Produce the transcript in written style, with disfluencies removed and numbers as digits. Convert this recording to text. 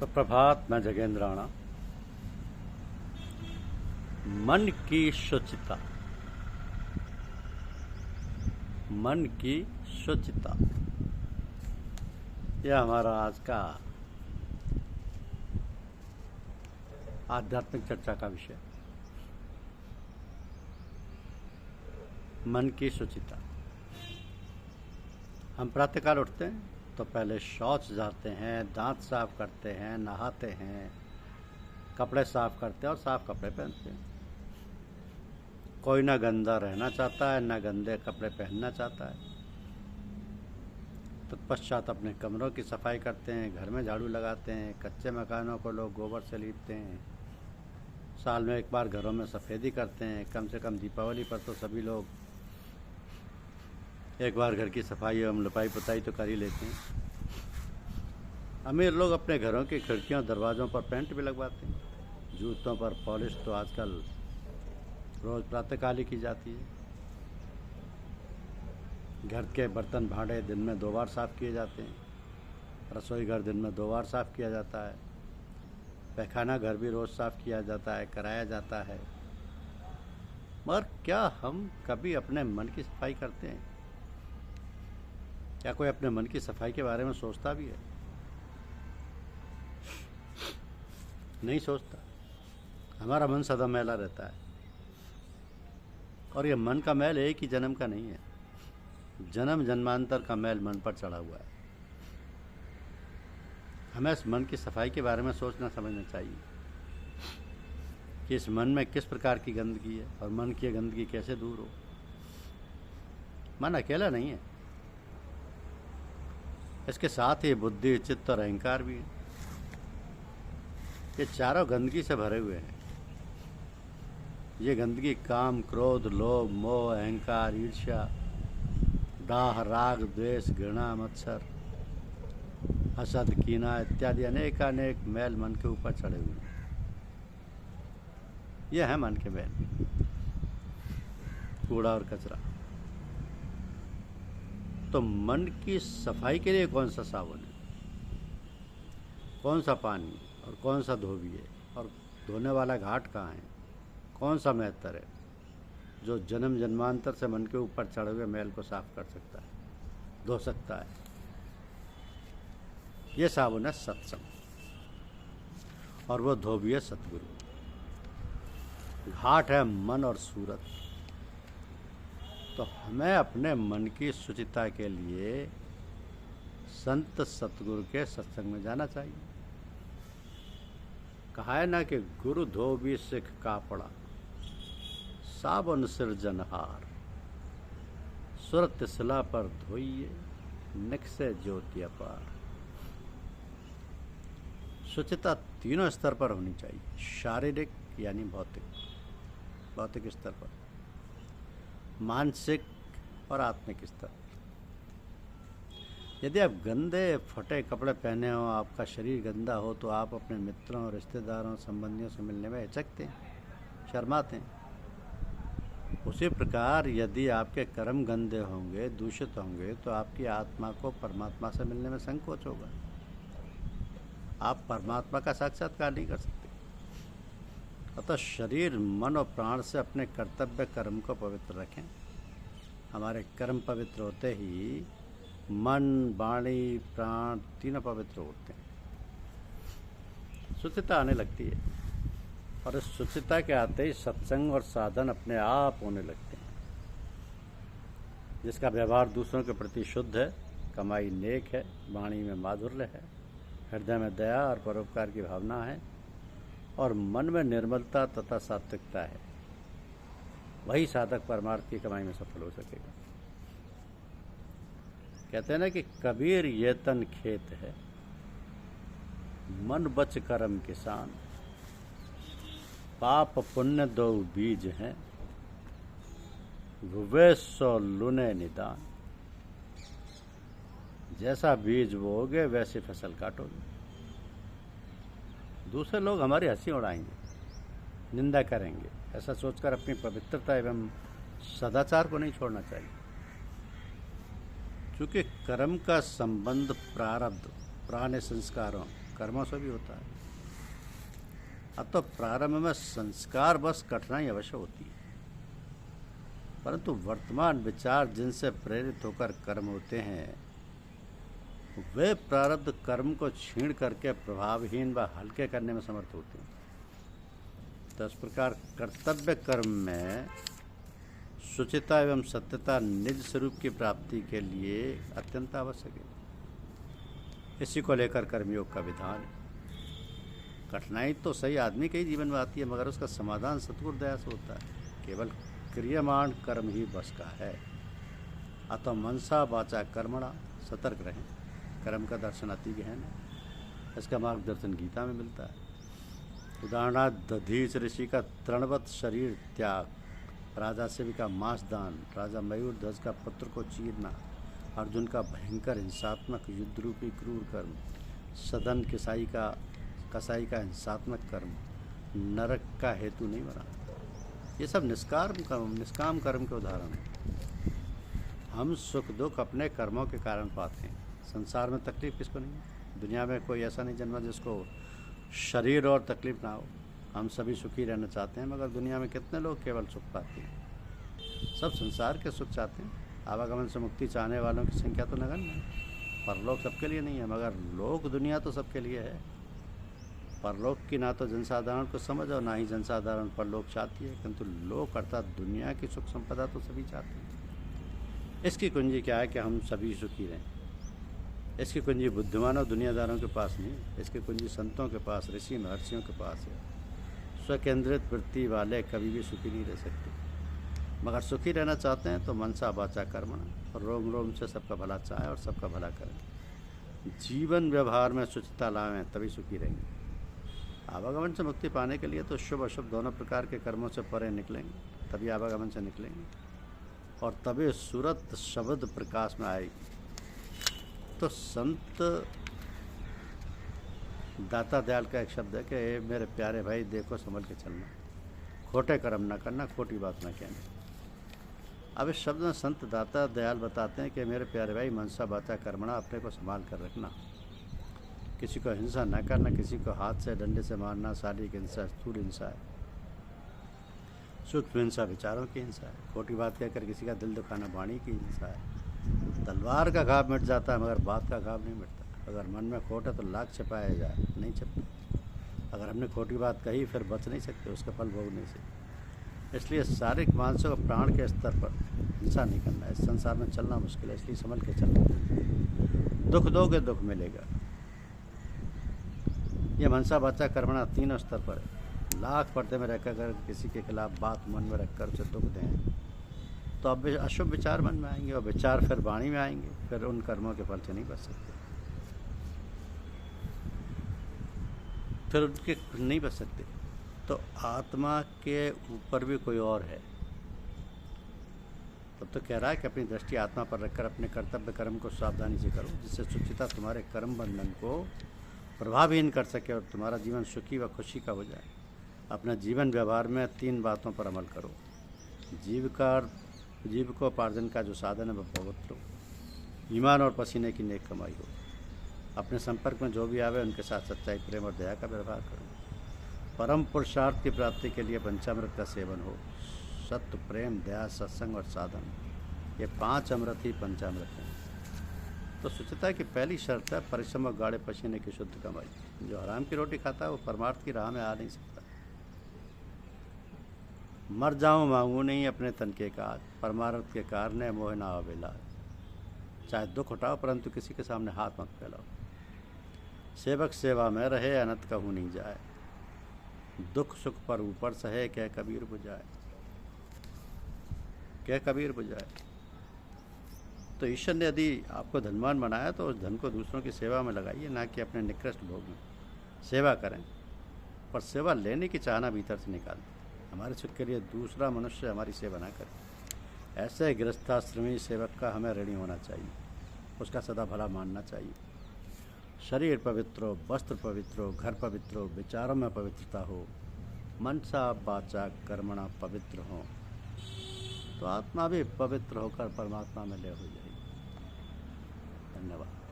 सुप्रभात। मैं जगेंद्र राणा। मन की शुचिता, मन की शुचिता, यह हमारा आज का आध्यात्मिक चर्चा का विषय। मन की शुचिता। हम प्रातःकाल उठते हैं तो पहले शौच जाते हैं, दांत साफ करते हैं, नहाते हैं, कपड़े साफ करते हैं और साफ कपड़े पहनते हैं। कोई ना गंदा रहना चाहता है, ना गंदे कपड़े पहनना चाहता है। तत्पश्चात अपने कमरों की सफाई करते हैं, घर में झाड़ू लगाते हैं। कच्चे मकानों को लोग गोबर से लीपते हैं। साल में एक बार घरों में सफ़ेदी करते हैं। कम से कम दीपावली पर तो सभी लोग एक बार घर की सफाई एवं लिपाई पुताई तो कर ही लेते हैं। अमीर लोग अपने घरों की खिड़कियों और दरवाज़ों पर पेंट भी लगवाते हैं। जूतों पर पॉलिश तो आजकल रोज़ प्रातःकाल ही की जाती है। घर के बर्तन भांडे दिन में 2 बार साफ़ किए जाते हैं। रसोई घर दिन में 2 बार साफ़ किया जाता है। पैखाना घर भी रोज़ साफ़ किया जाता है, कराया जाता है। मगर क्या हम कभी अपने मन की सफाई करते हैं? क्या कोई अपने मन की सफाई के बारे में सोचता भी है? नहीं सोचता। हमारा मन सदा मैला रहता है। और यह मन का मैल एक ही जन्म का नहीं है, जन्म जन्मांतर का मैल मन पर चढ़ा हुआ है। हमें इस मन की सफाई के बारे में सोचना समझना चाहिए कि इस मन में किस प्रकार की गंदगी है और मन की गंदगी कैसे दूर हो। मन अकेला नहीं है, इसके साथ ही बुद्धि, चित्त और अहंकार भी है। ये चारों गंदगी से भरे हुए हैं। ये गंदगी काम, क्रोध, लोभ, मोह, अहंकार, ईर्ष्या, दाह, राग, द्वेष, घृणा, मत्सर, हसद, कीना इत्यादि अनेकानेक मैल मन के ऊपर चढ़े हुए हैं। यह है मन के मैल, कूड़ा और कचरा। तो मन की सफाई के लिए कौन सा साबुन है, कौन सा पानी और कौन सा धोबी है और धोने वाला घाट कहाँ है, कौन सा मेहतर है जो जन्म जन्मांतर से मन के ऊपर चढ़े हुए मैल को साफ कर सकता है, धो सकता है? ये साबुन है सत्संग और वो धोबी है सतगुरु। घाट है मन और सूरत। तो हमें अपने मन की शुचिता के लिए संत सतगुरु के सत्संग में जाना चाहिए। कहा है ना कि गुरु धोबी सिख कापड़ा, साबुन सिरजनहार, सुरत सिला पर धोइए, निकसे ज्योति अपार। शुचिता तीनों स्तर पर होनी चाहिए। शारीरिक यानी भौतिक स्तर पर, मानसिक और आत्मिक स्तर। यदि आप गंदे फटे कपड़े पहने हो, आपका शरीर गंदा हो, तो आप अपने मित्रों, रिश्तेदारों, संबंधियों से मिलने में हिचकते हैं, शर्माते हैं। उसी प्रकार यदि आपके कर्म गंदे होंगे, दूषित होंगे, तो आपकी आत्मा को परमात्मा से मिलने में संकोच होगा। आप परमात्मा का साक्षात्कार नहीं कर सकते। अतः शरीर, मन और प्राण से अपने कर्तव्य कर्म को पवित्र रखें। हमारे कर्म पवित्र होते ही मन, वाणी, प्राण तीनों पवित्र होते हैं। शुचिता आने लगती है और इस शुचिता के आते ही सत्संग और साधन अपने आप होने लगते हैं। जिसका व्यवहार दूसरों के प्रति शुद्ध है, कमाई नेक है, वाणी में माधुर्य है, हृदय में दया और परोपकार की भावना है और मन में निर्मलता तथा सात्विकता है, वही साधक परमार्थ की कमाई में सफल हो सकेगा। कहते हैं ना कि कबीर ये तन खेत है, मन बच कर्म किसान, पाप पुण्य दो बीज हैं, भुवे सो लुने निदान। जैसा बीज बोओगे वैसी फसल काटोगे। दूसरे लोग हमारी हंसी उड़ाएंगे, निंदा करेंगे, ऐसा सोचकर अपनी पवित्रता एवं सदाचार को नहीं छोड़ना चाहिए। क्योंकि कर्म का संबंध प्रारब्ध, पुराने संस्कारों कर्मों से भी होता है। अतः प्रारंभ में संस्कार बस कठिनाई अवश्य होती है, परंतु वर्तमान विचार जिनसे प्रेरित होकर कर्म होते हैं वे प्रारब्ध कर्म को छीण करके प्रभावहीन व हल्के करने में समर्थ होते हैं। तो इस प्रकार कर्तव्य कर्म में शुचिता एवं सत्यता निज स्वरूप की प्राप्ति के लिए अत्यंत आवश्यक है। इसी को लेकर कर्मयोग का विधान है। कठिनाई तो सही आदमी के ही जीवन में आती है, मगर उसका समाधान सतगुरु दया से होता है। केवल क्रियमाण कर्म ही बस का है। अतः मनसा वाचा कर्मणा सतर्क रहें। कर्म का दर्शन अति गहन है, इसका मार्गदर्शन गीता में मिलता है। उदाहरणार्थ दधीच ऋषि का तृणवत शरीर त्याग, राजा सेवी का मांस दान, राजा मयूर ध्वज का पुत्र को चीरना, अर्जुन का भयंकर हिंसात्मक युद्ध रूपी क्रूर कर्म, सदन कसाई का हिंसात्मक कर्म नरक का हेतु नहीं बना। ये सब निष्काम कर्म के उदाहरण हैं। हम सुख दुख अपने कर्मों के कारण पाते हैं। संसार में तकलीफ किसको नहीं है? दुनिया में कोई ऐसा नहीं जन्मा जिसको शरीर और तकलीफ ना हो। हम सभी सुखी रहना चाहते हैं, मगर दुनिया में कितने लोग केवल सुख पाते हैं? सब संसार के सुख चाहते हैं। आवागमन से मुक्ति चाहने वालों की संख्या तो नगण्य है। परलोक सबके लिए नहीं है, मगर लोक दुनिया तो सबके लिए है। परलोक की ना तो जनसाधारण को समझ और ना ही जनसाधारण परलोक चाहती है, किंतु लोक अर्थात दुनिया की सुख संपदा तो सभी चाहते हैं। इसकी कुंजी क्या है कि हम सभी सुखी रहें। इसकी कुंजी बुद्धिमानों दुनियादारों के पास नहीं, इसकी कुंजी संतों के पास, ऋषि महर्षियों के पास है। स्वकेंद्रित वृत्ति वाले कभी भी सुखी नहीं रह सकते, मगर सुखी रहना चाहते हैं तो मनसा वाचा कर्मणा, और रोम रोम से सबका भला चाहें और सबका भला करें। जीवन व्यवहार में शुचिता लाएं, तभी सुखी रहेंगे। आवागमन से मुक्ति पाने के लिए तो शुभ अशुभ दोनों प्रकार के कर्मों से परे निकलेंगे, तभी आवागमन से निकलेंगे, और तभी सूरत शब्द प्रकाश में आएगी। तो संत दाता दयाल का एक शब्द है कि मेरे प्यारे भाई देखो संभल के चलना, खोटे कर्म ना करना, खोटी बात ना कहना। अब इस शब्द में संत दाता दयाल बताते हैं कि मेरे प्यारे भाई मनसा वाचा कर्मणा, अपने को संभाल कर रखना। किसी को हिंसा न करना, किसी को हाथ से डंडे से मारना शारीरिक हिंसा, स्थूल हिंसा है। सूक्ष्म हिंसा विचारों की हिंसा है। खोटी बात कहकर किसी का दिल दुखाना वाणी की हिंसा है। तलवार का घाव मिट जाता है, मगर बात का घाव नहीं मिटता। अगर मन में खोट है तो लाख छिपाया जाए, नहीं छिपता। अगर हमने खोटी बात कही फिर बच नहीं सकते, उसका फल भोग नहीं सकते। इसलिए शारीरिक मानसिक और प्राण के स्तर पर हिंसा नहीं करना है। इस संसार में चलना मुश्किल है, इसलिए संभल के चलना। दुख दोगे दुख मिलेगा। ये मनसा वाचा कर्मणा तीनों स्तर पर है। लाख पर्दे में रहकर अगर किसी के खिलाफ बात मन में रखकर उसे दुख दें तो अब अशुभ विचार मन में आएंगे, और विचार फिर वाणी में आएंगे, फिर उन कर्मों के फल से नहीं बच सकते, फिर उनके नहीं बच सकते। तो आत्मा के ऊपर भी कोई और है। तब तो कह रहा है कि अपनी दृष्टि आत्मा पर रखकर अपने कर्तव्य कर्म को सावधानी से करो, जिससे शुचिता तुम्हारे कर्म बंधन को प्रभावहीन कर सके और तुम्हारा जीवन सुखी व खुशी का हो जाए। अपना जीवन व्यवहार में 3 बातों पर अमल करो। जीविकोपार्जन का जो साधन है वह पवित्र हो। ईमान और पसीने की नेक कमाई हो। अपने संपर्क में जो भी आवे उनके साथ सच्चाई, प्रेम और दया का व्यवहार करो। परम पुरुषार्थ की प्राप्ति के लिए पंचामृत का सेवन हो। सत्य, प्रेम, दया, सत्संग और साधन, ये 5 अमृत ही पंचामृत हैं। तो शुचिता की पहली शर्त है परिश्रम और गाढ़े पसीने की शुद्ध कमाई। जो हराम की रोटी खाता है वो परमार्थ की राह में आ नहीं सकता। मर जाऊं मांगू नहीं अपने तन के काज, परमार्थ के कारण मोह ना आवेला। चाहे दुख उठाओ परंतु किसी के सामने हाथ मत फैलाओ। सेवक सेवा में रहे, अनंत कहूँ नहीं जाए। दुख सुख पर ऊपर सहे, कह कबीर बुझाए, कह कबीर बुझाए। तो ईश्वर ने यदि आपको धनवान बनाया तो उस धन को दूसरों की सेवा में लगाइए, ना कि अपने निकृष्ट भोग में। सेवा करें, पर सेवा लेने की चाहना भीतर से निकाल दें। हमारे सुख के लिए दूसरा मनुष्य हमारी सेवा ना करे। ऐसे गृहस्थाश्रमी सेवक का हमें ऋणी होना चाहिए, उसका सदा भला मानना चाहिए। शरीर पवित्र हो, वस्त्र पवित्र हो, घर पवित्र हो, विचारों में पवित्रता हो, मनसा वाचा कर्मणा पवित्र हो, तो आत्मा भी पवित्र होकर परमात्मा में लय हो जाएगी। धन्यवाद।